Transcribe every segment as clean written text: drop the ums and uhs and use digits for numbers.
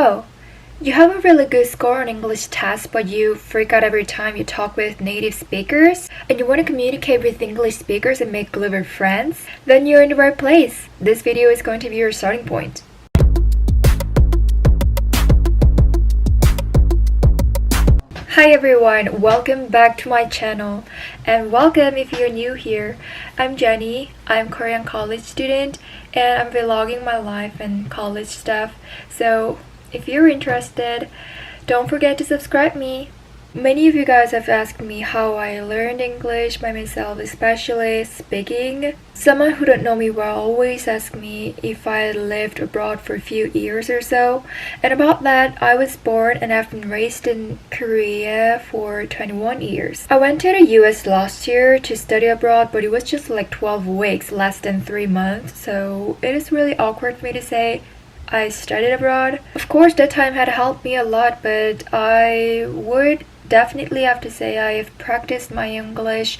Oh, you have a really good score on English tests, but you freak out every time you talk with native speakers, and you want to communicate with English speakers and make clever friends? Then you're in the right place. This video is going to be your starting point. Hi everyone, welcome back to my channel, and welcome if you're new here. I'm Jenny, I'm Korean college student, and I'm vlogging my life and college stuff. So if you're interested, don't forget to subscribe me. Many of you guys have asked me how I learned English by myself, especially speaking. Someone who don't know me well always asks me if I lived abroad for a few years or so. And about that, I was born and I've been raised in Korea for 21 years. I went to the US last year to study abroad, but it was just like 12 weeks, less than 3 months. So it is really awkward for me to say I studied abroad. Of course, that time had helped me a lot, but I would definitely have to say I have practiced my English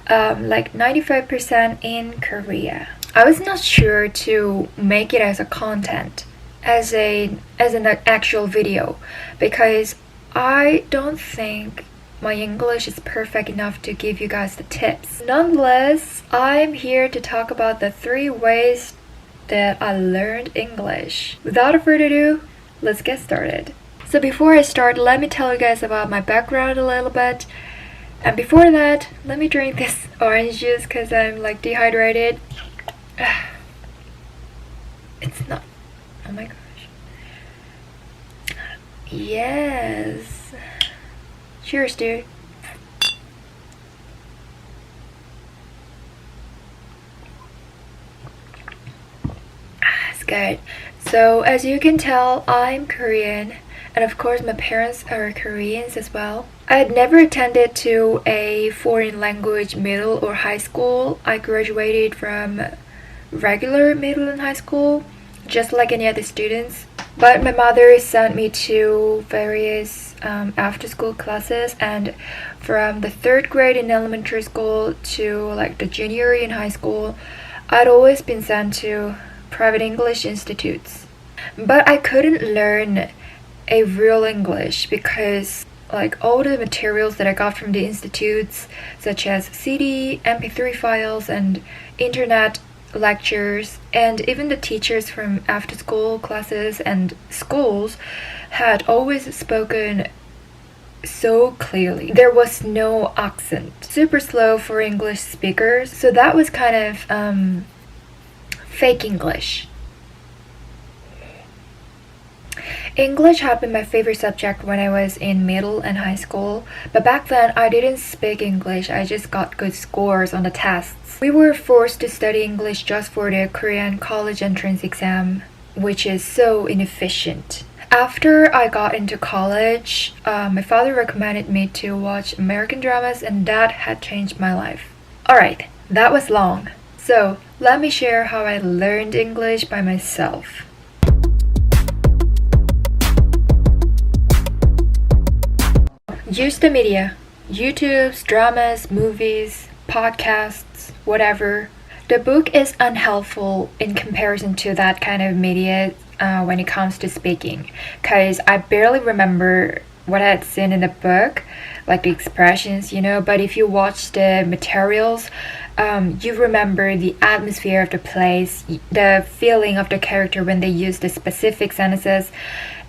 like 95% in Korea. I was not sure to make it as a content, as an actual video, because I don't think my English is perfect enough to give you guys the tips. Nonetheless, I'm here to talk about the 3 ways that I learned English. Without further ado, let's get started. So before I start, let me tell you guys about my background a little bit. And before that, let me drink this orange juice because I'm like dehydrated. It's not, oh my gosh. Yes. Cheers, dude. It's good. So as you can tell, I'm Korean. And of course, my parents are Koreans as well. I had never attended to a foreign language middle or high school. I graduated from regular middle and high school, just like any other students. But my mother sent me to various after-school classes, and from the 3rd grade in elementary school to like the junior in high school, I'd always been sent to private English institutes. But I couldn't learn a real English because like all the materials that I got from the institutes, such as CD, MP3 files, and internet lectures, and even the teachers from after school classes and schools had always spoken so clearly. There was no accent. Super slow for English speakers, so that was kind of fake English. English had been my favorite subject when I was in middle and high school, but back then I didn't speak English, I just got good scores on the tests. We were forced to study English just for the Korean college entrance exam, which is so inefficient. After I got into college, my father recommended me to watch American dramas, and that had changed my life. Alright, that was long. So, let me share how I learned English by myself. Use the media. YouTube's, dramas, movies, podcasts, whatever. The book is unhelpful in comparison to that kind of media when it comes to speaking, because I barely remember what I had seen in the book, like the expressions, but if you watch the materials, you remember the atmosphere of the place, the feeling of the character when they use the specific sentences,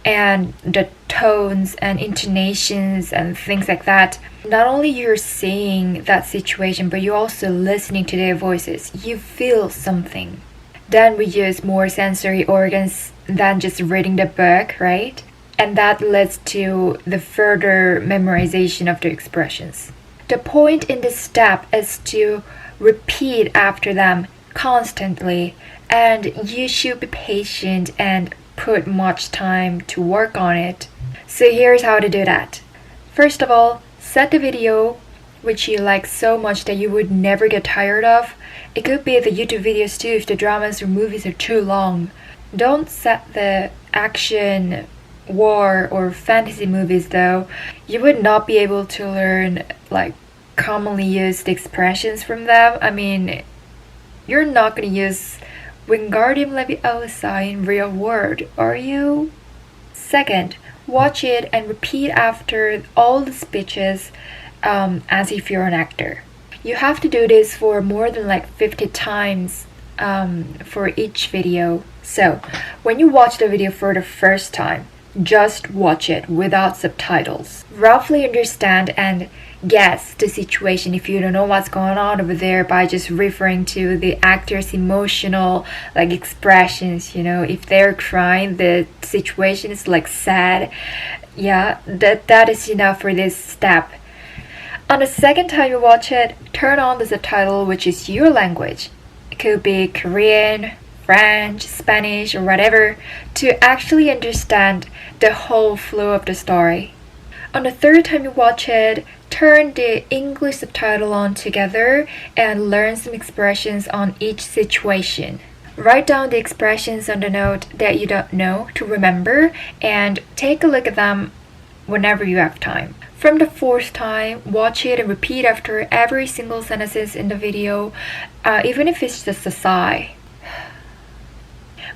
and the tones and intonations and things like that. Not only you're seeing that situation, but you're also listening to their voices. You feel something. Then we use more sensory organs than just reading the book, right? And that leads to the further memorization of the expressions. The point in this step is to repeat after them constantly, and you should be patient and put much time to work on it. So here's how to do that. First of all, set the video which you like so much that you would never get tired of. It could be the YouTube videos too if the dramas or movies are too long. Don't set the action, war, or fantasy movies though. You would not be able to learn like commonly used expressions from them. I mean, you're not gonna use Wingardium Leviosa in real world, are you? Second, watch it and repeat after all the speeches as if you're an actor. You have to do this for more than like 50 times for each video. So, when you watch the video for the first time, just watch it without subtitles. Roughly understand and guess the situation if you don't know what's going on over there by just referring to the actor's emotional like expressions. If they're crying, the situation is like sad. Yeah, that is enough for this step. On the second time you watch it, turn on the subtitle, which is your language. It could be Korean, French, Spanish, or whatever, to actually understand the whole flow of the story. On the third time you watch it, turn the English subtitle on together and learn some expressions on each situation. Write down the expressions on the note that you don't know to remember and take a look at them whenever you have time. From the fourth time, watch it and repeat after every single sentences in the video, even if it's just a sigh.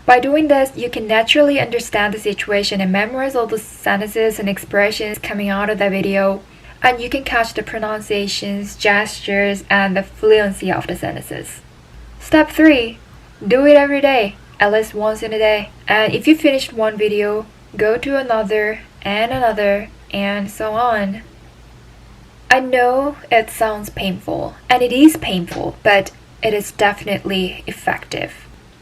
By doing this, you can naturally understand the situation and memorize all the sentences and expressions coming out of the video, and you can catch the pronunciations, gestures, and the fluency of the sentences. Step 3. Do it every day, at least once in a day. And if you finished one video, go to another, and so on. I know it sounds painful, and it is painful, but it is definitely effective.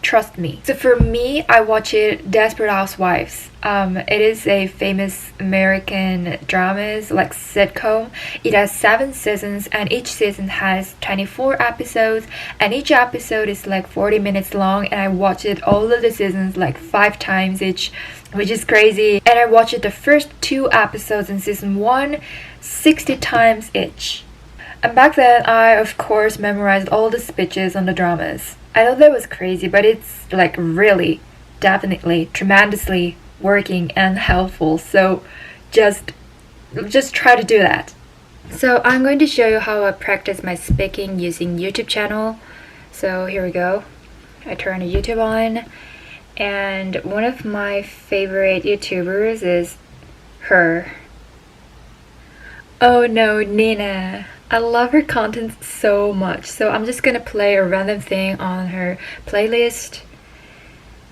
Trust me. So for me, I watch it Desperate Housewives. It is a famous American drama, like sitcom. It has 7 seasons, and each season has 24 episodes, and each episode is like 40 minutes long, and I watch it all of the seasons like 5 times each, which is crazy. And I watched the first 2 episodes in season 1 60 times each. And back then, I of course memorized all the speeches on the dramas. I know that was crazy, but it's like really, definitely, tremendously working and helpful. So just try to do that. So I'm going to show you how I practice my speaking using YouTube channel. So here we go. I turn the YouTube on, and one of my favorite YouTubers is her. Oh no, Nina. I love her content so much, so I'm just gonna play a random thing on her playlist.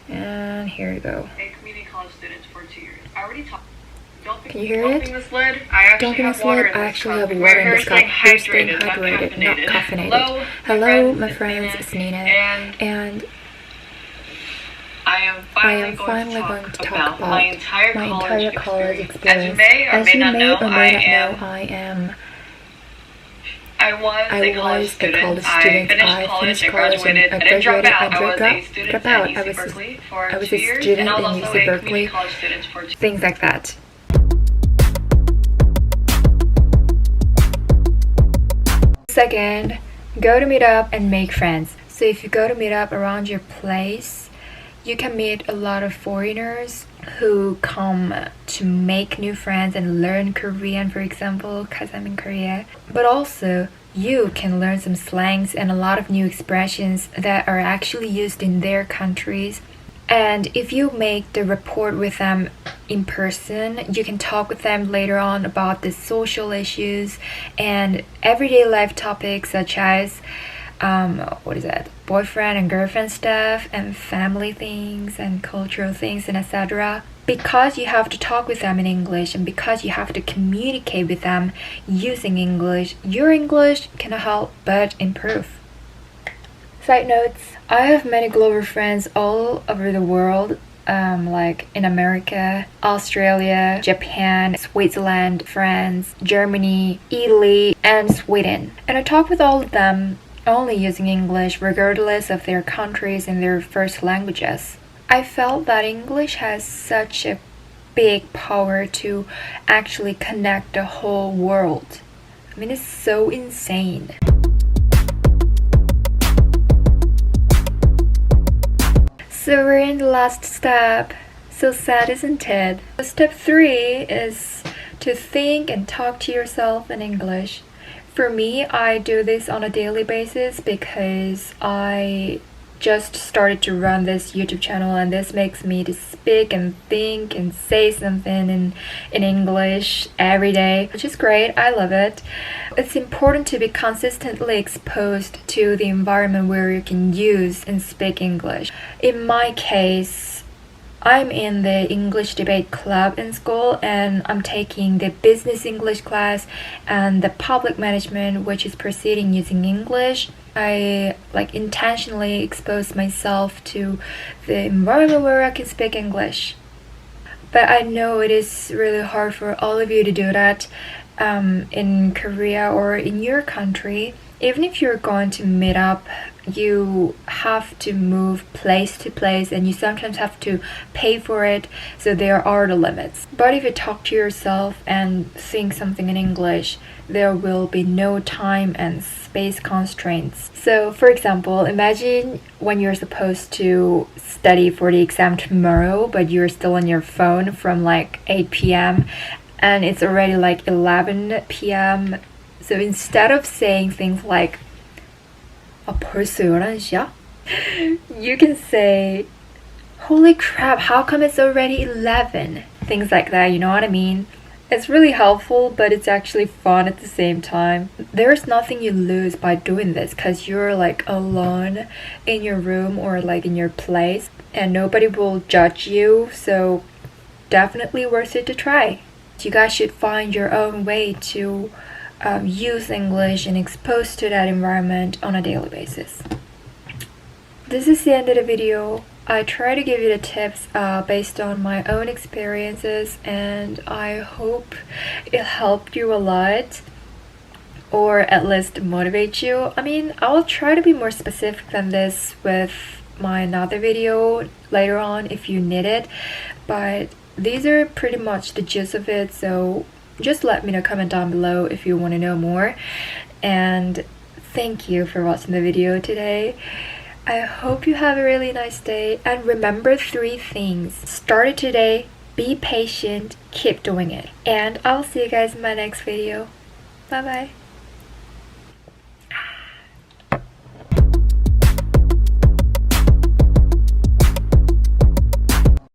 And here we go. Community college students for 2 years. I already talked. Can you hear it? Don't be misled. I actually have water in this cup. You're staying hydrated, not caffeinated. Hello, my friends. It's Nina, and I am finally going to talk about my entire college experience. As you may or may not know, I am. I was a college student. I finished college, I graduated, I didn't drop out. I was a student at UC Berkeley for 2 years, and I was also a community college student for 2 years. Things like that. Second, go to Meetup and make friends. So if you go to Meetup around your place, you can meet a lot of foreigners who come to make new friends and learn Korean, for example, because I'm in Korea. But also, you can learn some slangs and a lot of new expressions that are actually used in their countries. And if you make the rapport with them in person, you can talk with them later on about the social issues and everyday life topics such as boyfriend and girlfriend stuff and family things and cultural things and etc. Because you have to talk with them in English and because you have to communicate with them using English, your English cannot help but improve. Side notes, I have many global friends all over the world, like in America, Australia, Japan, Switzerland, France, Germany, Italy, and Sweden. And I talk with all of them only using English regardless of their countries and their first languages. I felt that English has such a big power to actually connect the whole world. I mean, it's so insane. So we're in the last step. So sad, isn't it? Step 3 is to think and talk to yourself in English. For me, I do this on a daily basis because I just started to run this YouTube channel, and this makes me to speak and think and say something in English every day, which is great. I love it. It's important to be consistently exposed to the environment where you can use and speak English. In my case, I'm in the English debate club in school, and I'm taking the business English class and the public management, which is proceeding using English. I intentionally expose myself to the environment where I can speak English. But I know it is really hard for all of you to do that in Korea or in your country. Even if you're going to meet up, you have to move place to place, and you sometimes have to pay for it, so there are the limits. But if you talk to yourself and think something in English, there will be no time and space constraints. So for example, imagine when you're supposed to study for the exam tomorrow, but you're still on your phone from 8 p.m. and it's already 11 p.m. So instead of saying things like 벌써 11시야? You can say, holy crap, how come it's already 11? Things like that, you know what I mean? It's really helpful, but it's actually fun at the same time. There's nothing you lose by doing this, because you're alone in your room or in your place, and nobody will judge you, so definitely worth it to try. You guys should find your own way to use English and expose to that environment on a daily basis. This is the end of the video. I try to give you the tips based on my own experiences, and I hope it helped you a lot, or at least motivate you. I mean, I'll try to be more specific than this with my another video later on if you need it, but these are pretty much the gist of it, so just let me know, comment down below if you want to know more. And thank you for watching the video today. I hope you have a really nice day, and remember 3 things. Start it today, be patient, keep doing it, and I'll see you guys in my next video. Bye bye.